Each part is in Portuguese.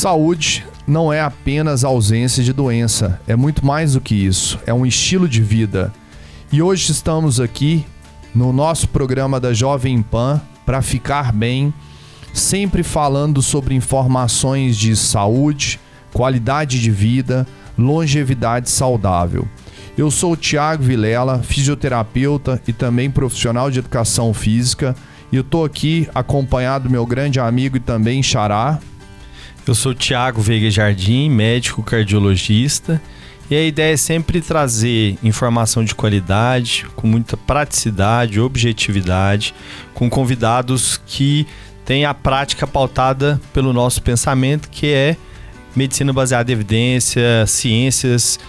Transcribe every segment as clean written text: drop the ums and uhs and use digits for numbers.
Saúde não é apenas ausência de doença, é muito mais do que isso, é um estilo de vida. E hoje estamos aqui no nosso programa da Jovem Pan para ficar bem, sempre falando sobre informações de saúde, qualidade de vida, longevidade saudável. Eu sou o Thiago Vilela, fisioterapeuta e também profissional de educação física, e eu estou aqui acompanhado do meu grande amigo e também xará. Eu sou o Thiago Veiga Jardim, médico cardiologista, e a ideia é sempre trazer informação de qualidade, com muita praticidade, objetividade, com convidados que têm a prática pautada pelo nosso pensamento, que é medicina baseada em evidência, ciências,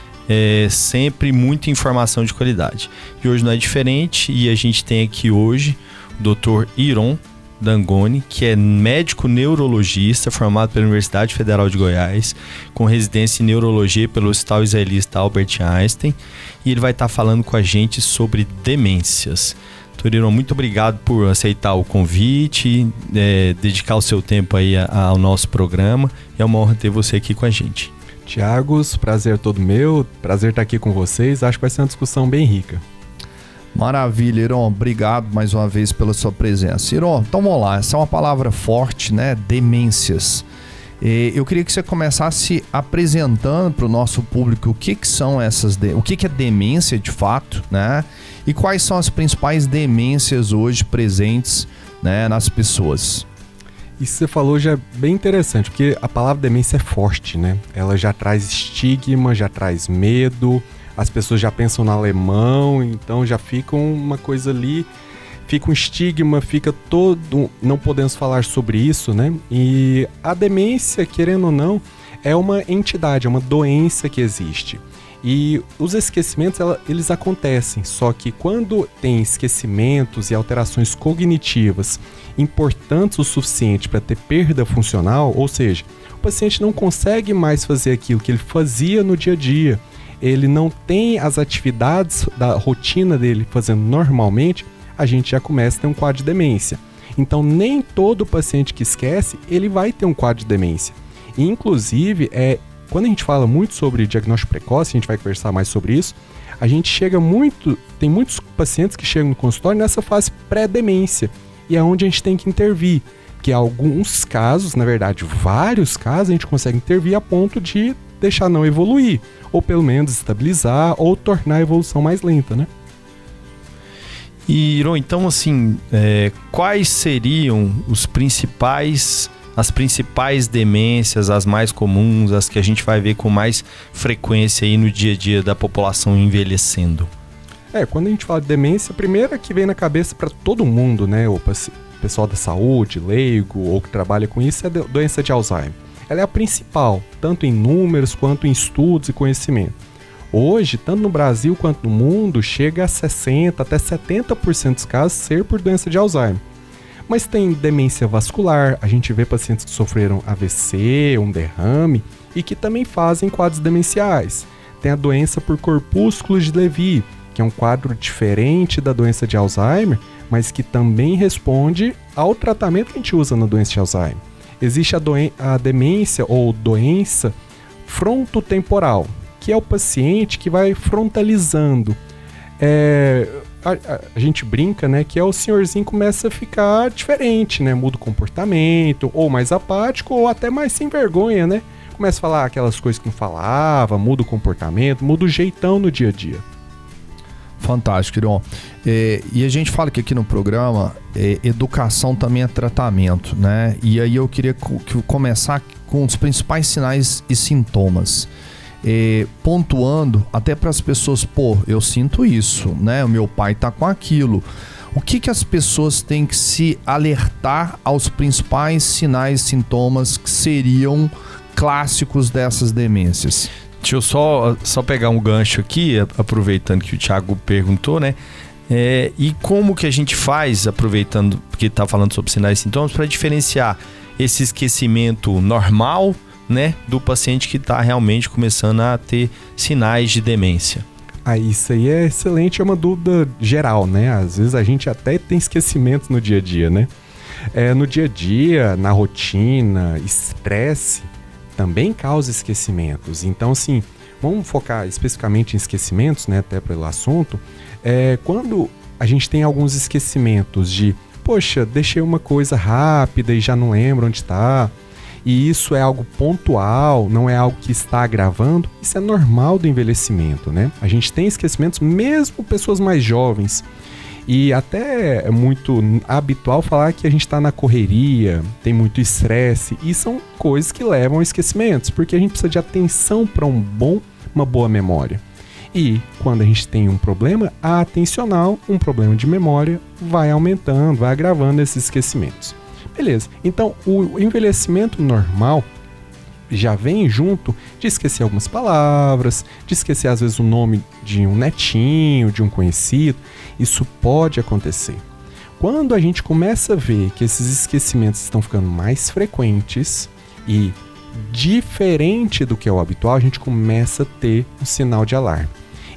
sempre muita informação de qualidade. E hoje não é diferente, e a gente tem aqui hoje o Dr. Iron Dangoni, que é médico neurologista formado pela Universidade Federal de Goiás, com residência em neurologia pelo Hospital Israelita Albert Einstein, e ele vai estar falando com a gente sobre demências. Dr. Iron, muito obrigado por aceitar o convite, dedicar o seu tempo aí ao nosso programa. É uma honra ter você aqui com a gente. Thiago, prazer todo meu, prazer estar aqui com vocês. Acho que vai ser uma discussão bem rica. Maravilha, Iron. Obrigado mais uma vez pela sua presença. Iron, então vamos lá. Essa é uma palavra forte, né? Demências. Eu queria que você começasse apresentando para o nosso público o que são o que é demência de fato, né? E quais são as principais demências hoje presentes, né, nas pessoas. Isso que você falou já é bem interessante, porque a palavra demência é forte, né? Ela já traz estigma, já traz medo. As pessoas já pensam no alemão, então já fica uma coisa ali, fica um estigma, fica todo... Não podemos falar sobre isso, né? E a demência, querendo ou não, é uma entidade, é uma doença que existe. E os esquecimentos, eles acontecem, só que quando tem esquecimentos e alterações cognitivas importantes o suficiente para ter perda funcional, ou seja, o paciente não consegue mais fazer aquilo que ele fazia no dia a dia, ele não tem as atividades da rotina dele fazendo normalmente, a gente já começa a ter um quadro de demência. Então, nem todo paciente que esquece, ele vai ter um quadro de demência. E, inclusive, quando a gente fala muito sobre diagnóstico precoce, a gente vai conversar mais sobre isso, a gente tem muitos pacientes que chegam no consultório nessa fase pré-demência, e é onde a gente tem que intervir. Que em alguns casos, na verdade, vários casos, a gente consegue intervir a ponto de deixar não evoluir, ou pelo menos estabilizar, ou tornar a evolução mais lenta, né? E, Iron, então, assim, quais seriam as principais demências, as mais comuns, as que a gente vai ver com mais frequência aí no dia a dia da população envelhecendo? Quando a gente fala de demência, a primeira que vem na cabeça para todo mundo, né, o pessoal da saúde, leigo, ou que trabalha com isso, é a doença de Alzheimer. Ela é a principal, tanto em números quanto em estudos e conhecimento. Hoje, tanto no Brasil quanto no mundo, chega a 60% até 70% dos casos ser por doença de Alzheimer. Mas tem demência vascular, a gente vê pacientes que sofreram AVC, um derrame, e que também fazem quadros demenciais. Tem a doença por corpúsculos de Levy, que é um quadro diferente da doença de Alzheimer, mas que também responde ao tratamento que a gente usa na doença de Alzheimer. Existe a demência ou doença frontotemporal, que é o paciente que vai frontalizando. A gente brinca, né, que o senhorzinho começa a ficar diferente, né, muda o comportamento, ou mais apático, ou até mais sem vergonha, né? Começa a falar aquelas coisas que não falava, muda o comportamento, muda o jeitão no dia a dia. Fantástico, Iron. E a gente fala que aqui no programa, educação também é tratamento, né? E aí eu queria começar com os principais sinais e sintomas. Pontuando até para as pessoas, eu sinto isso, né? O meu pai tá com aquilo. O que as pessoas têm que se alertar aos principais sinais e sintomas que seriam clássicos dessas demências? Deixa eu só pegar um gancho aqui, aproveitando que o Thiago perguntou, né? E como que a gente faz, aproveitando que está falando sobre sinais e sintomas, para diferenciar esse esquecimento normal, né, do paciente que está realmente começando a ter sinais de demência? Isso aí é excelente, é uma dúvida geral, né? Às vezes a gente até tem esquecimentos no dia a dia, né? No dia a dia, na rotina, estresse, também causa esquecimentos. Então, assim, vamos focar especificamente em esquecimentos, né, até pelo assunto. Quando a gente tem alguns esquecimentos de, poxa, deixei uma coisa rápida e já não lembro onde está, e isso é algo pontual, não é algo que está agravando, isso é normal do envelhecimento, né? A gente tem esquecimentos, mesmo pessoas mais jovens. E até é muito habitual falar que a gente está na correria, tem muito estresse, e são coisas que levam a esquecimentos, porque a gente precisa de atenção para uma boa memória. E quando a gente tem um problema atencional, um problema de memória, vai aumentando, vai agravando esses esquecimentos. Beleza, então o envelhecimento normal já vem junto de esquecer algumas palavras, de esquecer às vezes o nome de um netinho, de um conhecido. Isso pode acontecer. Quando a gente começa a ver que esses esquecimentos estão ficando mais frequentes e diferente do que é o habitual, a gente começa a ter um sinal de alarme.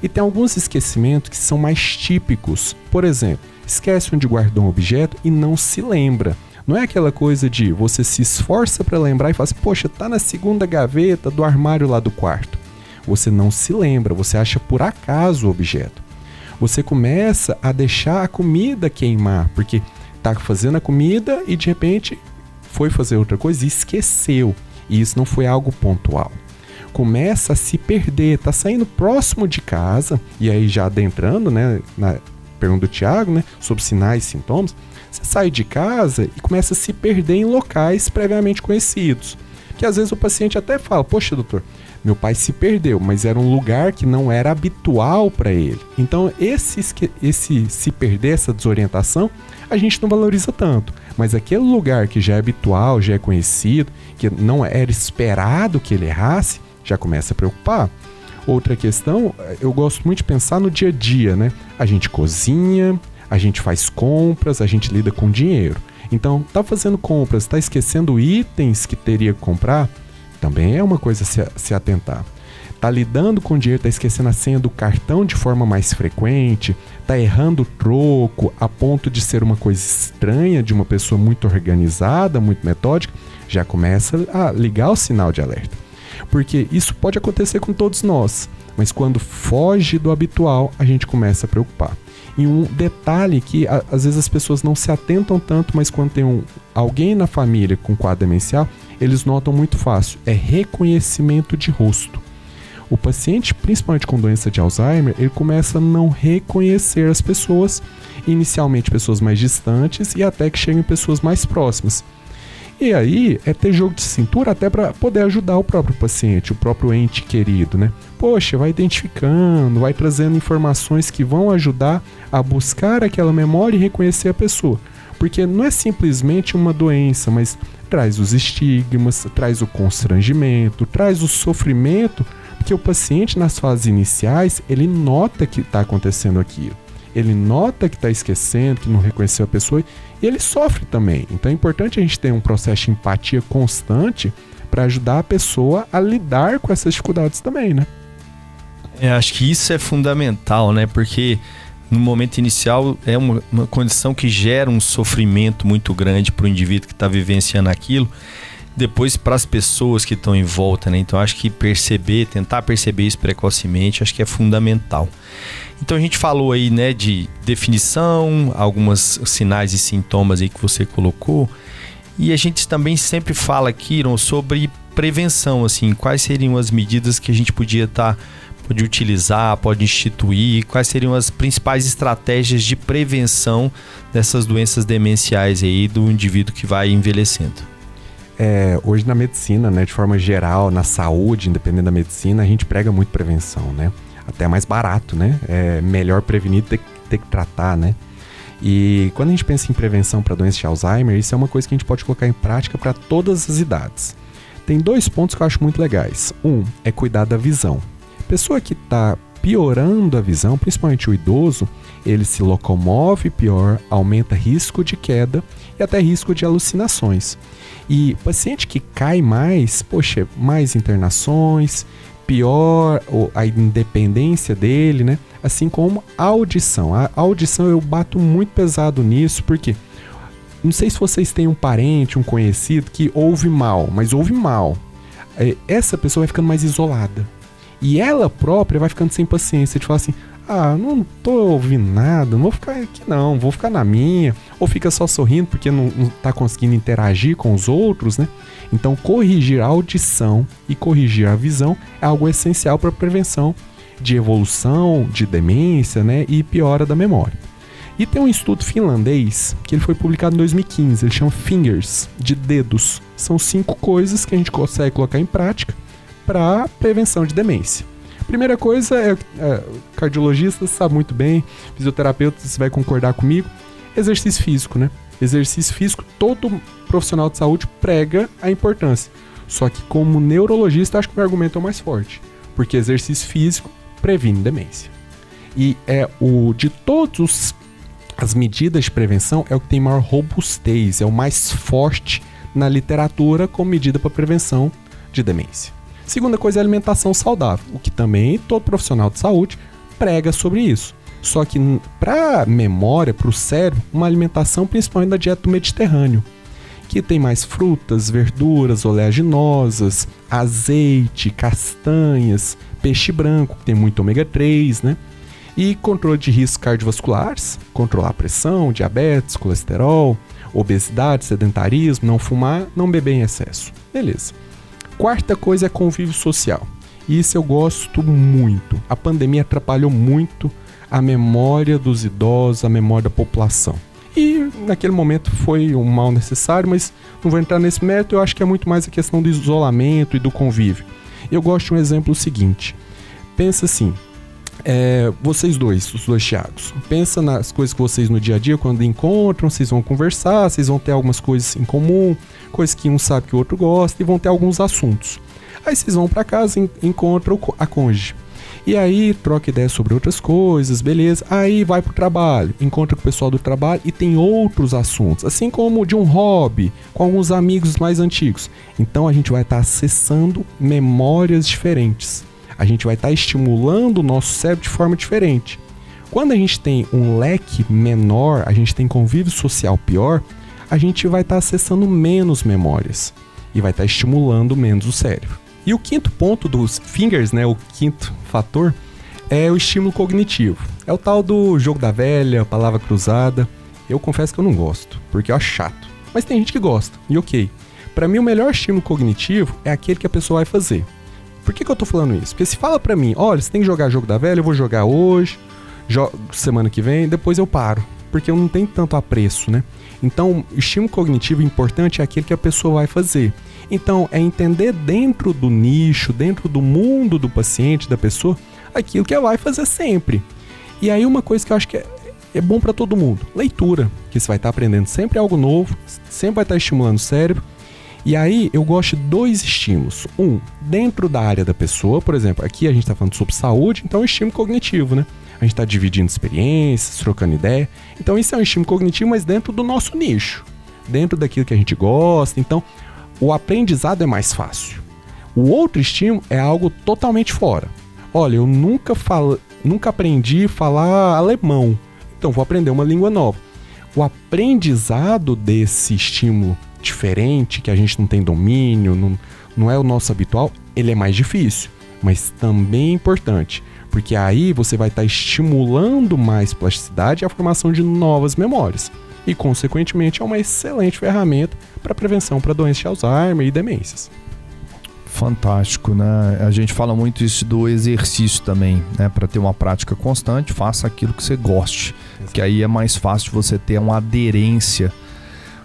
E tem alguns esquecimentos que são mais típicos. Por exemplo, esquece onde guardou um objeto e não se lembra. Não é aquela coisa de você se esforça para lembrar e fala assim, poxa, tá na segunda gaveta do armário lá do quarto. Você não se lembra, você acha por acaso o objeto. Você começa a deixar a comida queimar, porque tá fazendo a comida e de repente foi fazer outra coisa e esqueceu. E isso não foi algo pontual. Começa a se perder, tá saindo próximo de casa, e aí já adentrando, né, na pergunta do Thiago, né, sobre sinais e sintomas, você sai de casa e começa a se perder em locais previamente conhecidos. Que às vezes o paciente até fala, poxa doutor, meu pai se perdeu, mas era um lugar que não era habitual para ele. Então esse se perder, essa desorientação, a gente não valoriza tanto. Mas aquele lugar que já é habitual, já é conhecido, que não era esperado que ele errasse, já começa a preocupar. Outra questão, eu gosto muito de pensar no dia a dia, né? A gente cozinha, a gente faz compras, a gente lida com dinheiro. Então, tá fazendo compras, tá esquecendo itens que teria que comprar, também é uma coisa a se atentar. Tá lidando com dinheiro, tá esquecendo a senha do cartão de forma mais frequente, tá errando o troco a ponto de ser uma coisa estranha de uma pessoa muito organizada, muito metódica, já começa a ligar o sinal de alerta. Porque isso pode acontecer com todos nós, mas quando foge do habitual, a gente começa a preocupar. E um detalhe que às vezes as pessoas não se atentam tanto, mas quando tem alguém na família com quadro demencial, eles notam muito fácil, é reconhecimento de rosto. O paciente, principalmente com doença de Alzheimer, ele começa a não reconhecer as pessoas, inicialmente pessoas mais distantes e até que chegam em pessoas mais próximas. E aí é ter jogo de cintura até para poder ajudar o próprio paciente, o próprio ente querido, né? Poxa, vai identificando, vai trazendo informações que vão ajudar a buscar aquela memória e reconhecer a pessoa. Porque não é simplesmente uma doença, mas traz os estigmas, traz o constrangimento, traz o sofrimento, porque o paciente nas fases iniciais, ele nota que está acontecendo aquilo. Ele nota que está esquecendo, que não reconheceu a pessoa e ele sofre também. Então é importante a gente ter um processo de empatia constante para ajudar a pessoa a lidar com essas dificuldades também, né? Acho que isso é fundamental, né? Porque no momento inicial é uma condição que gera um sofrimento muito grande para o indivíduo que está vivenciando aquilo. Depois para as pessoas que estão em volta, né? Então acho que tentar perceber isso precocemente, acho que é fundamental. Então a gente falou aí, né, de definição, alguns sinais e sintomas aí que você colocou, e a gente também sempre fala aqui, Iron, sobre prevenção, assim, quais seriam as medidas que a gente pode utilizar, pode instituir, quais seriam as principais estratégias de prevenção dessas doenças demenciais aí do indivíduo que vai envelhecendo. Hoje na medicina, né, de forma geral, na saúde, independente da medicina, a gente prega muito prevenção, né? Até mais barato, né? É melhor prevenir do que ter que tratar, né? E quando a gente pensa em prevenção para doença de Alzheimer, isso é uma coisa que a gente pode colocar em prática para todas as idades. Tem 2 pontos que eu acho muito legais. Um é cuidar da visão. Pessoa que está piorando a visão, principalmente o idoso, ele se locomove pior, aumenta risco de queda e até risco de alucinações. E paciente que cai mais, poxa, mais internações, pior a independência dele, né? Assim como a audição. A audição eu bato muito pesado nisso, porque não sei se vocês têm um parente, um conhecido que ouve mal, mas ouve mal. essa pessoa vai ficando mais isolada. E ela própria vai ficando sem paciência de falar assim, não tô ouvindo nada, não vou ficar aqui não, vou ficar na minha. Ou fica só sorrindo porque não tá conseguindo interagir com os outros, né? Então, corrigir a audição e corrigir a visão é algo essencial para a prevenção de evolução, de demência, né? E piora da memória. E tem um estudo finlandês que ele foi publicado em 2015, ele chama Fingers, de dedos. São 5 coisas que a gente consegue colocar em prática para prevenção de demência. Primeira coisa cardiologista sabe muito bem, fisioterapeuta, você vai concordar comigo, exercício físico, né? Exercício físico, todo profissional de saúde prega a importância. Só que como neurologista, acho que o meu argumento é o mais forte, porque exercício físico previne demência. E de todas as medidas de prevenção, é o que tem maior robustez, é o mais forte na literatura como medida para prevenção de demência. Segunda coisa é a alimentação saudável, o que também todo profissional de saúde prega sobre isso. Só que para a memória, para o cérebro, uma alimentação principalmente da dieta do Mediterrâneo, que tem mais frutas, verduras, oleaginosas, azeite, castanhas, peixe branco, que tem muito ômega 3, né? E controle de riscos cardiovasculares, controlar a pressão, diabetes, colesterol, obesidade, sedentarismo, não fumar, não beber em excesso. Beleza. Quarta coisa é convívio social. Isso eu gosto muito. A pandemia atrapalhou muito a memória dos idosos, a memória da população. E naquele momento foi um mal necessário, mas não vou entrar nesse mérito, eu acho que é muito mais a questão do isolamento e do convívio. Eu gosto de um exemplo seguinte. Pensa assim, vocês dois, os dois Thiagos, pensa nas coisas que vocês no dia a dia, quando encontram, vocês vão conversar, vocês vão ter algumas coisas em comum, coisas que um sabe que o outro gosta, e vão ter alguns assuntos. Aí vocês vão para casa e encontram a cônjuge. E aí troca ideia sobre outras coisas, beleza. Aí vai pro trabalho, encontra com o pessoal do trabalho e tem outros assuntos, assim como de um hobby, com alguns amigos mais antigos. Então a gente vai estar acessando memórias diferentes. A gente vai estar estimulando o nosso cérebro de forma diferente. Quando a gente tem um leque menor, a gente tem convívio social pior, a gente vai estar acessando menos memórias e vai estar estimulando menos o cérebro. E o quinto ponto dos Fingers, né, o quinto fator, é o estímulo cognitivo. É o tal do jogo da velha, palavra cruzada. Eu confesso que eu não gosto, porque eu acho chato. Mas tem gente que gosta, e ok. Para mim, o melhor estímulo cognitivo é aquele que a pessoa vai fazer. Por que eu tô falando isso? Porque se fala pra mim, olha, você tem que jogar jogo da velha, eu vou jogar hoje, semana que vem, depois eu paro. Porque eu não tenho tanto apreço, né? Então, o estímulo cognitivo importante é aquele que a pessoa vai fazer. Então, é entender dentro do nicho, dentro do mundo do paciente, da pessoa, aquilo que ela vai fazer sempre. E aí uma coisa que eu acho que é bom para todo mundo, leitura, que você vai estar aprendendo sempre algo novo, sempre vai estar estimulando o cérebro. E aí eu gosto de 2 estímulos. Dentro da área da pessoa, por exemplo, aqui a gente está falando sobre saúde, então é um estímulo cognitivo, né? A gente está dividindo experiências, trocando ideia. Então isso é um estímulo cognitivo, mas dentro do nosso nicho, dentro daquilo que a gente gosta. Então o aprendizado é mais fácil. O outro estímulo é algo totalmente fora. Olha, eu nunca aprendi a falar alemão, então vou aprender uma língua nova. O aprendizado desse estímulo diferente, que a gente não tem domínio, não é o nosso habitual, ele é mais difícil, mas também é importante, porque aí você vai estar estimulando mais plasticidade e a formação de novas memórias, e consequentemente é uma excelente ferramenta para prevenção para doenças de Alzheimer e demências. Fantástico, né? A gente fala muito isso do exercício também, né? Para ter uma prática constante, faça aquilo que você goste, que aí é mais fácil você ter uma aderência.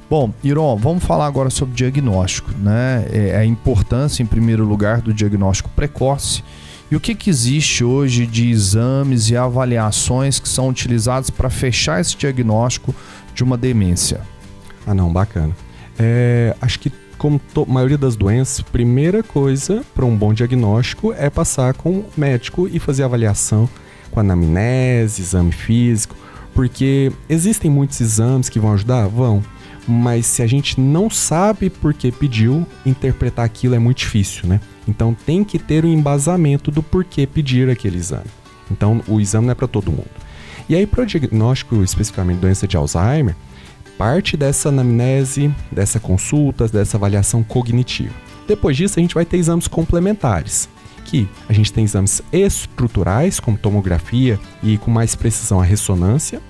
Bom, Iron, vamos falar agora sobre diagnóstico, né? A importância, em primeiro lugar, do diagnóstico precoce e o que existe hoje de exames e avaliações que são utilizados para fechar esse diagnóstico de uma demência. Bacana. Acho que, como a maioria das doenças, primeira coisa para um bom diagnóstico é passar com o médico e fazer avaliação com anamnese, exame físico, porque existem muitos exames que vão ajudar? Vão. Mas se a gente não sabe por que pediu, interpretar aquilo é muito difícil, né? Então tem que ter um embasamento do porquê pedir aquele exame. Então o exame não é para todo mundo. E aí, para o diagnóstico, especificamente doença de Alzheimer, parte dessa anamnese, dessa consulta, dessa avaliação cognitiva. Depois disso, a gente vai ter exames complementares, que a gente tem exames estruturais, como tomografia e com mais precisão a ressonância.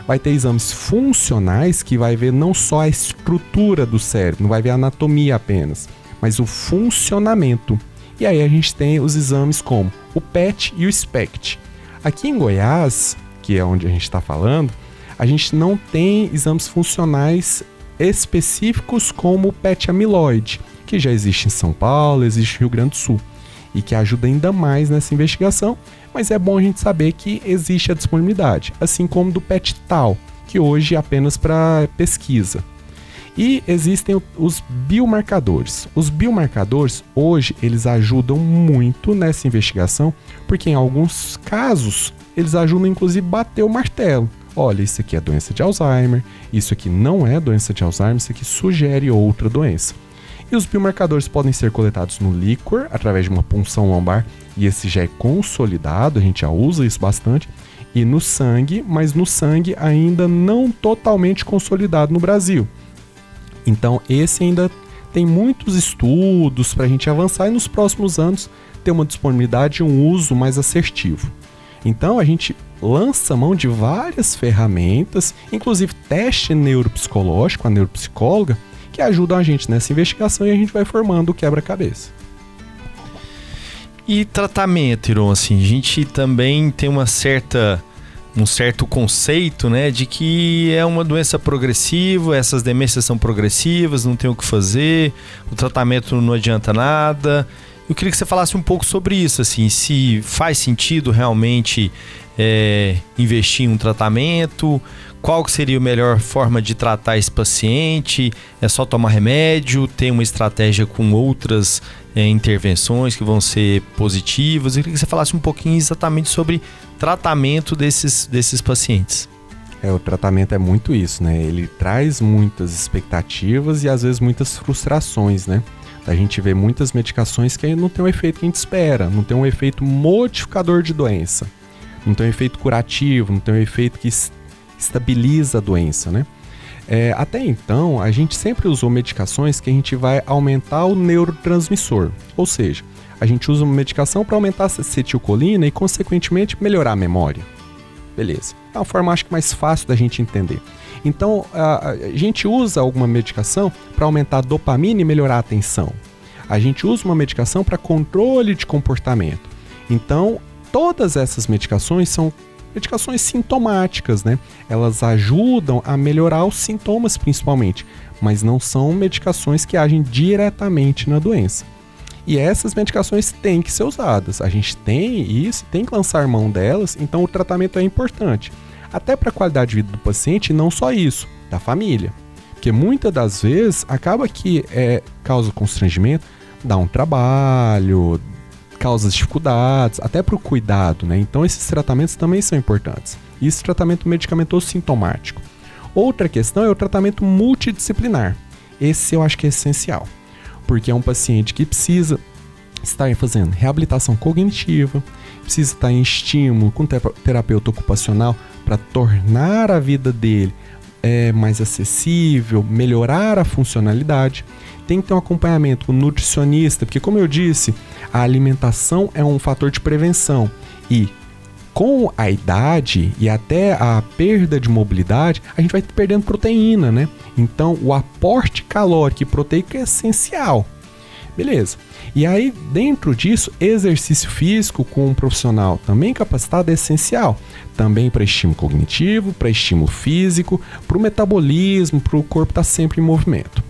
Vai ter exames funcionais, que vai ver não só a estrutura do cérebro, não vai ver a anatomia apenas, mas o funcionamento. E aí a gente tem os exames como o PET e o SPECT. Aqui em Goiás, que é onde a gente está falando, a gente não tem exames funcionais específicos como o PET amiloide, que já existe em São Paulo, existe no Rio Grande do Sul, e que ajuda ainda mais nessa investigação, mas é bom a gente saber que existe a disponibilidade, assim como do PET tal, que hoje é apenas para pesquisa. E existem os biomarcadores. Os biomarcadores, hoje, eles ajudam muito nessa investigação, porque em alguns casos, eles ajudam inclusive a bater o martelo. Olha, isso aqui é doença de Alzheimer, isso aqui não é doença de Alzheimer, isso aqui sugere outra doença. E os biomarcadores podem ser coletados no líquor, através de uma punção lombar, e esse já é consolidado, a gente já usa isso bastante, e no sangue, mas no sangue ainda não totalmente consolidado no Brasil. Então esse ainda tem muitos estudos para a gente avançar e nos próximos anos ter uma disponibilidade e um uso mais assertivo. Então a gente lança mão de várias ferramentas, inclusive teste neuropsicológico, a neuropsicóloga, que ajudam a gente nessa investigação e a gente vai formando o quebra-cabeça. E tratamento, Iron, assim, a gente também tem um certo conceito, né, de que é uma doença progressiva, essas demências são progressivas, não tem o que fazer, o tratamento não adianta nada. Eu queria que você falasse um pouco sobre isso, assim, se faz sentido realmente investir em um tratamento, qual que seria a melhor forma de tratar esse paciente, é só tomar remédio, tem uma estratégia com outras intervenções que vão ser positivas. Eu queria que você falasse um pouquinho exatamente sobre tratamento desses pacientes. O tratamento é muito isso, né? Ele traz muitas expectativas e às vezes muitas frustrações, né? A gente vê muitas medicações que não tem o efeito que a gente espera, não tem um efeito modificador de doença, não tem um efeito curativo, não tem um efeito que estabiliza a doença, né? Até então, a gente sempre usou medicações que a gente vai aumentar o neurotransmissor, ou seja, a gente usa uma medicação para aumentar a acetilcolina e, consequentemente, melhorar a memória. Beleza. É uma forma, acho que, mais fácil da gente entender. Então, a gente usa alguma medicação para aumentar a dopamina e melhorar a atenção. A gente usa uma medicação para controle de comportamento. Então, todas essas medicações são medicações sintomáticas, né? Elas ajudam a melhorar os sintomas, principalmente, mas não são medicações que agem diretamente na doença. E essas medicações têm que ser usadas. A gente tem isso, tem que lançar mão delas, então o tratamento é importante. Até para a qualidade de vida do paciente, e não só isso, da família. Porque muitas das vezes acaba que causa constrangimento, dá um trabalho, causa dificuldades, até para o cuidado, né? Então esses tratamentos também são importantes. E esse tratamento medicamentoso sintomático. Outra questão é o tratamento multidisciplinar. Esse eu acho que é essencial, porque é um paciente que precisa estar fazendo reabilitação cognitiva, precisa estar em estímulo com terapeuta ocupacional para tornar a vida dele mais acessível, melhorar a funcionalidade. Tem que ter um acompanhamento com nutricionista, porque, como eu disse, a alimentação é um fator de prevenção e com a idade e até a perda de mobilidade, a gente vai perdendo proteína, né? Então, o aporte calórico e proteico é essencial. Beleza. E aí, dentro disso, exercício físico com um profissional também capacitado é essencial. Também para estímulo cognitivo, para estímulo físico, para o metabolismo, para o corpo estar sempre em movimento.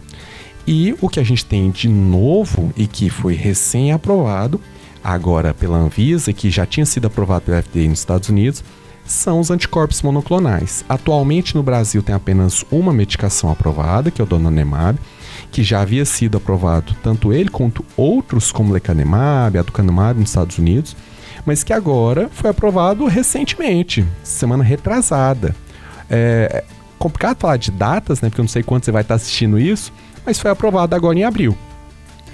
E o que a gente tem de novo e que foi recém-aprovado, agora pela Anvisa, que já tinha sido aprovado pela FDA nos Estados Unidos, são os anticorpos monoclonais. Atualmente no Brasil tem apenas uma medicação aprovada, que é o donanemab, que já havia sido aprovado tanto ele quanto outros como lecanemab, aducanumab nos Estados Unidos, mas que agora foi aprovado recentemente, semana retrasada. É complicado falar de datas, né, porque eu não sei quando você vai estar assistindo isso, mas foi aprovado agora em abril.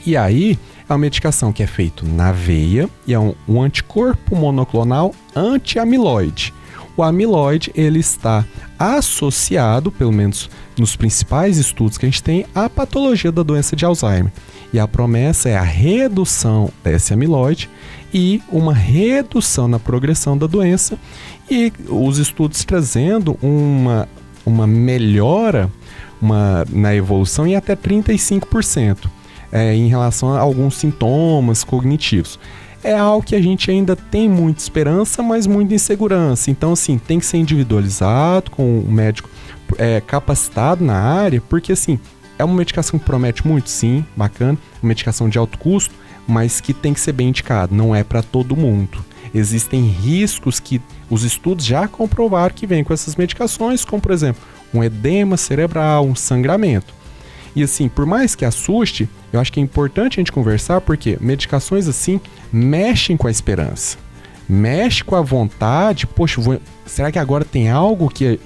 E aí, é uma medicação que é feita na veia e é um anticorpo monoclonal anti-amiloide. o amiloide ele está associado, pelo menos nos principais estudos que a gente tem, à patologia da doença de Alzheimer. E a promessa é a redução desse amiloide e uma redução na progressão da doença, e os estudos trazendo uma melhora na evolução em até 35% em relação a alguns sintomas cognitivos. É algo que a gente ainda tem muita esperança, mas muita insegurança. Então, assim, tem que ser individualizado com um médico capacitado na área, porque, assim, é uma medicação que promete muito, sim, bacana, uma medicação de alto custo, mas que tem que ser bem indicado, não é para todo mundo. Existem riscos que os estudos já comprovaram que vêm com essas medicações, como, por exemplo, um edema cerebral, um sangramento. E assim, por mais que assuste, eu acho que é importante a gente conversar, porque medicações assim mexem com a esperança, mexe com a vontade. Poxa, será que agora tem algo que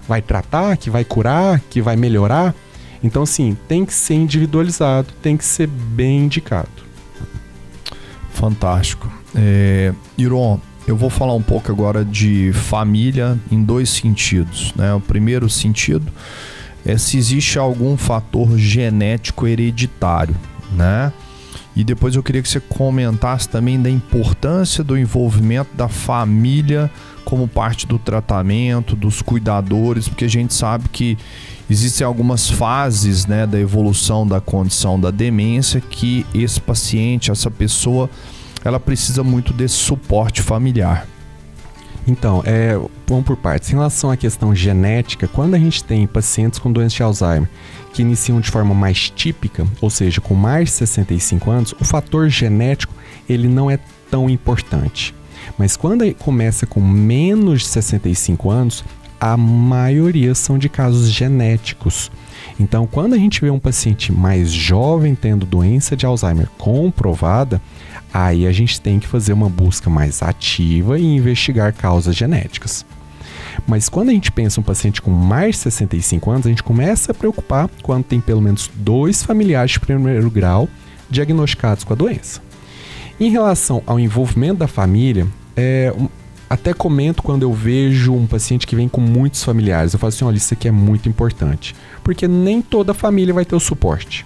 vai tratar, que vai curar, que vai melhorar? Então, assim, tem que ser individualizado, tem que ser bem indicado. Fantástico. Iron, eu vou falar um pouco agora de família em dois sentidos, né? O primeiro sentido é se existe algum fator genético hereditário, né? E depois eu queria que você comentasse também da importância do envolvimento da família como parte do tratamento, dos cuidadores, porque a gente sabe que existem algumas fases, né, da evolução da condição da demência que esse paciente, essa pessoa, ela precisa muito desse suporte familiar. Então, vamos por partes. Em relação à questão genética, quando a gente tem pacientes com doença de Alzheimer que iniciam de forma mais típica, ou seja, com mais de 65 anos, o fator genético ele não é tão importante. Mas quando começa com menos de 65 anos, a maioria são de casos genéticos. Então, quando a gente vê um paciente mais jovem tendo doença de Alzheimer comprovada, aí a gente tem que fazer uma busca mais ativa e investigar causas genéticas. Mas quando a gente pensa um paciente com mais de 65 anos, a gente começa a preocupar quando tem pelo menos 2 familiares de primeiro grau diagnosticados com a doença. Em relação ao envolvimento da família, até comento quando eu vejo um paciente que vem com muitos familiares. Eu falo assim, olha, isso aqui é muito importante, porque nem toda família vai ter o suporte.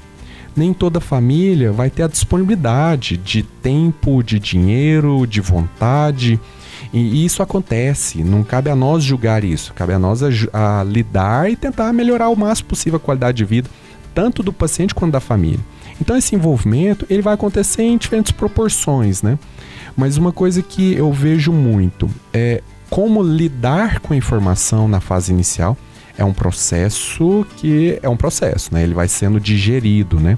Nem toda família vai ter a disponibilidade de tempo, de dinheiro, de vontade. E isso acontece, não cabe a nós julgar isso, cabe a nós a lidar e tentar melhorar o máximo possível a qualidade de vida, tanto do paciente quanto da família. Então esse envolvimento ele vai acontecer em diferentes proporções, né? Mas uma coisa que eu vejo muito é como lidar com a informação na fase inicial. É um processo né? Ele vai sendo digerido, né?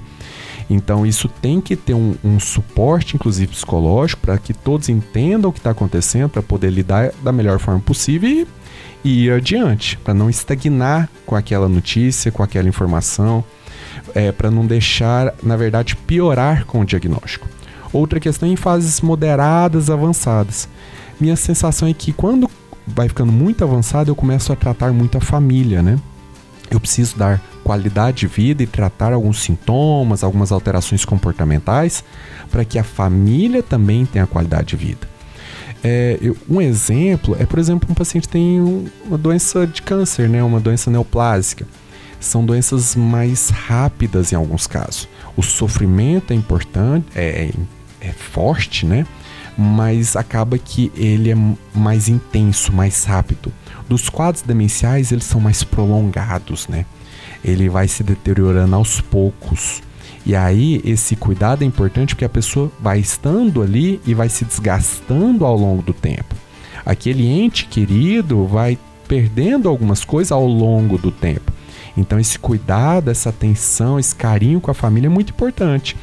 Então isso tem que ter um suporte, inclusive psicológico, para que todos entendam o que está acontecendo, para poder lidar da melhor forma possível e ir adiante, para não estagnar com aquela notícia, com aquela informação, para não deixar, na verdade, piorar com o diagnóstico. Outra questão é em fases moderadas, avançadas. Minha sensação é que quando vai ficando muito avançado, eu começo a tratar muito a família, né? Eu preciso dar qualidade de vida e tratar alguns sintomas, algumas alterações comportamentais, para que a família também tenha qualidade de vida. Um exemplo é, por exemplo, um paciente que tem uma doença de câncer, né? Uma doença neoplásica. São doenças mais rápidas em alguns casos. O sofrimento é importante, é forte, né? Mas acaba que ele é mais intenso, mais rápido. Dos quadros demenciais, eles são mais prolongados, né? Ele vai se deteriorando aos poucos. E aí, esse cuidado é importante porque a pessoa vai estando ali e vai se desgastando ao longo do tempo. Aquele ente querido vai perdendo algumas coisas ao longo do tempo. Então, esse cuidado, essa atenção, esse carinho com a família é muito importante.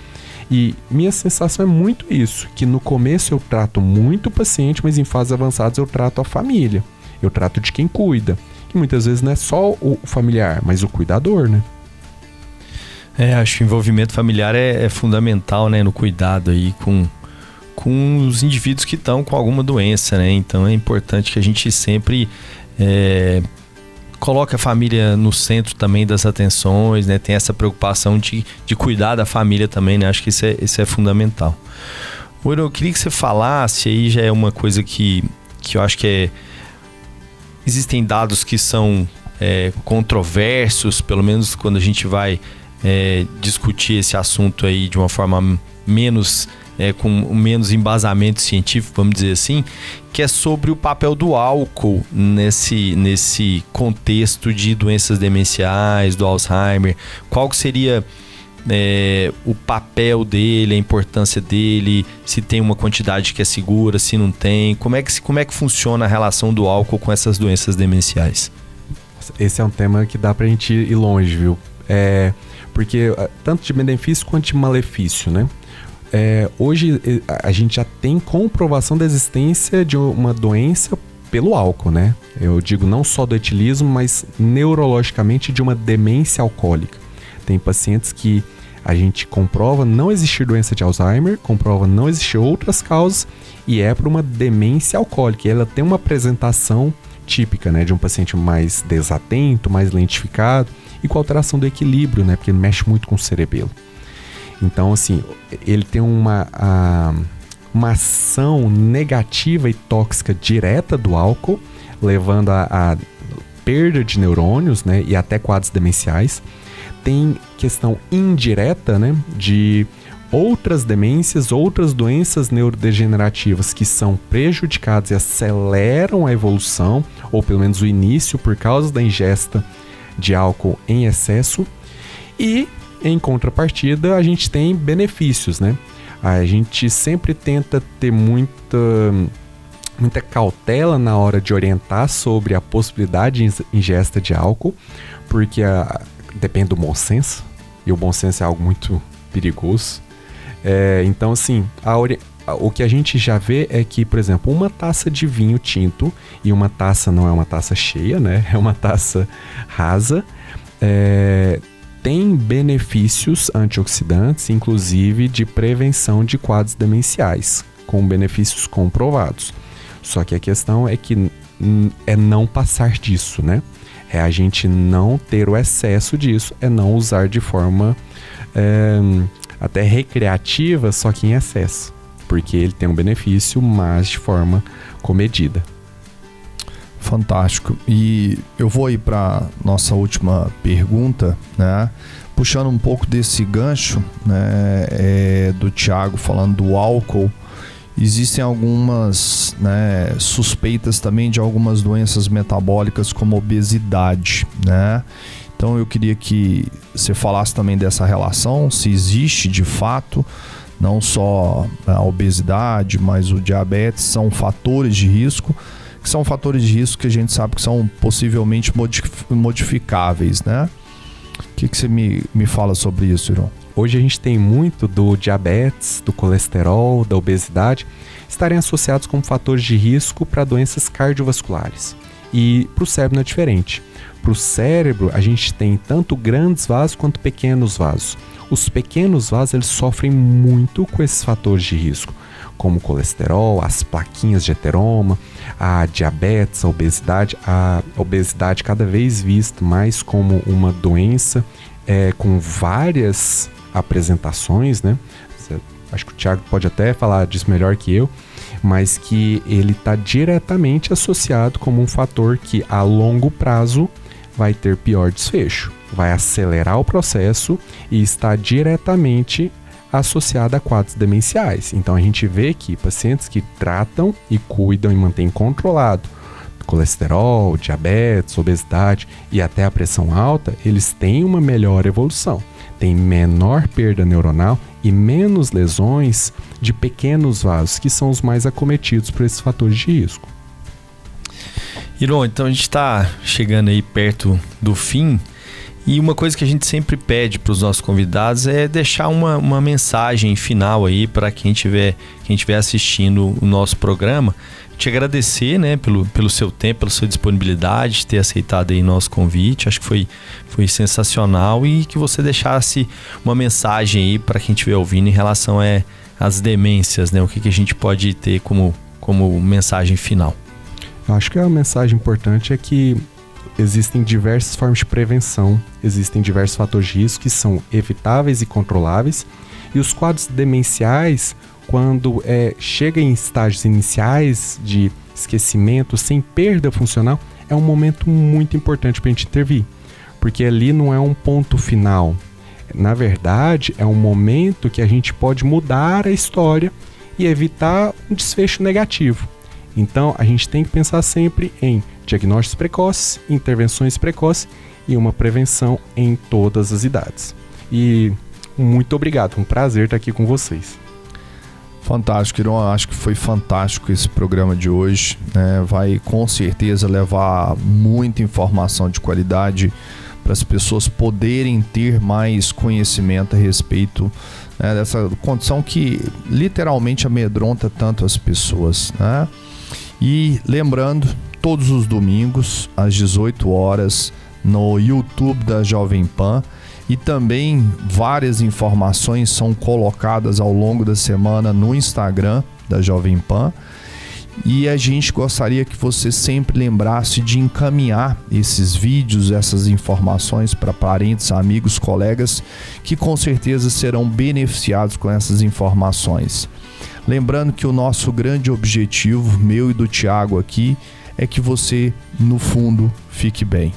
E minha sensação é muito isso, que no começo eu trato muito o paciente, mas em fases avançadas eu trato a família. Eu trato de quem cuida. Que muitas vezes não é só o familiar, mas o cuidador, né? Acho que o envolvimento familiar é fundamental, né, no cuidado aí com os indivíduos que estão com alguma doença, né? Então é importante que a gente sempre coloque a família no centro também das atenções, né? Tem essa preocupação de cuidar da família também, né? Acho que isso é fundamental. Ouro, eu queria que você falasse, aí já é uma coisa que eu acho que existem dados que são controversos, pelo menos quando a gente vai discutir esse assunto aí de uma forma menos... com menos embasamento científico, vamos dizer assim, que é sobre o papel do álcool nesse contexto de doenças demenciais, do Alzheimer. Qual que seria o papel dele, a importância dele, se tem uma quantidade que é segura, se não tem, como é que funciona a relação do álcool com essas doenças demenciais? Esse é um tema que dá pra gente ir longe, viu? Porque tanto de benefício quanto de malefício, né? Hoje a gente já tem comprovação da existência de uma doença pelo álcool, né? Eu digo não só do etilismo, mas neurologicamente de uma demência alcoólica. Tem pacientes que a gente comprova não existir doença de Alzheimer, comprova não existir outras causas e por uma demência alcoólica. E ela tem uma apresentação típica, né? De um paciente mais desatento, mais lentificado e com alteração do equilíbrio, né? Porque ele mexe muito com o cerebelo. Então, assim, ele tem uma ação negativa e tóxica direta do álcool, levando a perda de neurônios, né, e até quadros demenciais. Tem questão indireta, né, de outras demências, outras doenças neurodegenerativas que são prejudicadas e aceleram a evolução, ou pelo menos o início, por causa da ingesta de álcool em excesso. E em contrapartida, a gente tem benefícios, né? A gente sempre tenta ter muita cautela na hora de orientar sobre a possibilidade de ingesta de álcool, porque depende do bom senso, e o bom senso é algo muito perigoso. Então, assim, o que a gente já vê é que, por exemplo, uma taça de vinho tinto, e uma taça não é uma taça cheia, né? É uma taça rasa, tem benefícios antioxidantes, inclusive de prevenção de quadros demenciais, com benefícios comprovados. Só que a questão é que não passar disso, né? É a gente não ter o excesso disso, não usar de forma até recreativa, só que em excesso, porque ele tem um benefício, mas de forma comedida. Fantástico. E eu vou ir para nossa última pergunta, né? Puxando um pouco desse gancho, né, do Thiago falando do álcool. Existem algumas, né, suspeitas também de algumas doenças metabólicas como obesidade, né? Então eu queria que você falasse também dessa relação, se existe de fato, não só a obesidade, mas o diabetes são fatores de risco, que são fatores de risco que a gente sabe que são possivelmente modificáveis, né? O que você me fala sobre isso, Iron? Hoje a gente tem muito do diabetes, do colesterol, da obesidade estarem associados como fatores de risco para doenças cardiovasculares. E para o cérebro não é diferente. Para o cérebro a gente tem tanto grandes vasos quanto pequenos vasos. Os pequenos vasos eles sofrem muito com esses fatores de risco, como o colesterol, as plaquinhas de ateroma, a diabetes, a obesidade cada vez vista mais como uma doença com várias apresentações, né? Acho que o Thiago pode até falar disso melhor que eu, mas que ele está diretamente associado como um fator que a longo prazo vai ter pior desfecho, vai acelerar o processo e está diretamente associada a quadros demenciais. Então a gente vê que pacientes que tratam e cuidam e mantêm controlado colesterol, diabetes, obesidade e até a pressão alta, eles têm uma melhor evolução, têm menor perda neuronal e menos lesões de pequenos vasos, que são os mais acometidos por esses fatores de risco. Iron, então a gente está chegando aí perto do fim. E uma coisa que a gente sempre pede para os nossos convidados é deixar uma mensagem final aí para quem estiver assistindo o nosso programa. Te agradecer, né, pelo seu tempo, pela sua disponibilidade, de ter aceitado aí nosso convite. Acho que foi sensacional e que você deixasse uma mensagem aí para quem estiver ouvindo em relação às demências, né? O que a gente pode ter como mensagem final. Acho que a mensagem importante é que existem diversas formas de prevenção, existem diversos fatores de risco que são evitáveis e controláveis, e os quadros demenciais, quando chega em estágios iniciais de esquecimento, sem perda funcional, é um momento muito importante para a gente intervir, porque ali não é um ponto final. Na verdade, é um momento que a gente pode mudar a história e evitar um desfecho negativo. Então, a gente tem que pensar sempre em diagnósticos precoces, intervenções precoces e uma prevenção em todas as idades. E muito obrigado, um prazer estar aqui com vocês. Fantástico, Iron. Acho que foi fantástico esse programa de hoje, né? Vai com certeza levar muita informação de qualidade para as pessoas poderem ter mais conhecimento a respeito, né, dessa condição que literalmente amedronta tanto as pessoas, né? E lembrando, todos os domingos às 18 horas no YouTube da Jovem Pan, e também várias informações são colocadas ao longo da semana no Instagram da Jovem Pan. E a gente gostaria que você sempre lembrasse de encaminhar esses vídeos, essas informações para parentes, amigos, colegas, que com certeza serão beneficiados com essas informações. Lembrando que o nosso grande objetivo, meu e do Tiago aqui, é que você, no fundo, fique bem.